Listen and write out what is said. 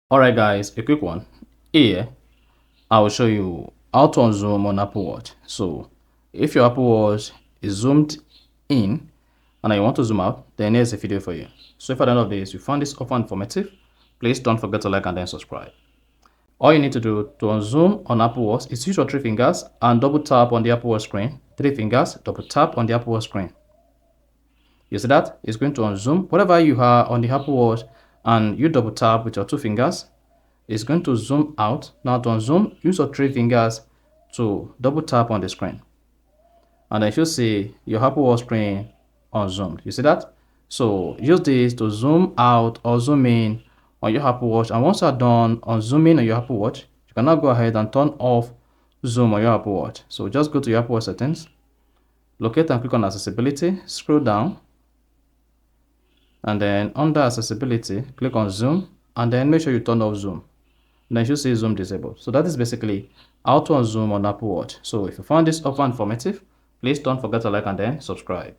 Alright guys, a quick one. Here, I will show you how to unzoom on Apple Watch. So, if your Apple Watch is zoomed in and you want to zoom out, then here's a video for you. So if at the end of this you found this offer informative, please don't forget to like and then subscribe. All you need to do to unzoom on Apple Watch is use your 3 fingers and double tap on the Apple Watch screen. 3 fingers, double tap on the Apple Watch screen. You see that? It's going to unzoom. Whatever you are on the Apple Watch and you double tap with your 2 fingers, it's going to zoom out. Now to unzoom, use your 3 fingers to double tap on the screen. And then you see your Apple Watch screen unzoomed. You see that? So use this to zoom out or zoom in on your Apple Watch. And once you're done on zooming on your Apple Watch, you can now go ahead and turn off zoom on your Apple Watch. So just go to your Apple Watch settings, locate and click on accessibility, scroll down, and then under accessibility, click on zoom, and then make sure you turn off zoom. Then you see zoom disabled. So that is basically how to unzoom on Apple Watch. So if you found this offer informative, please don't forget to like and then subscribe.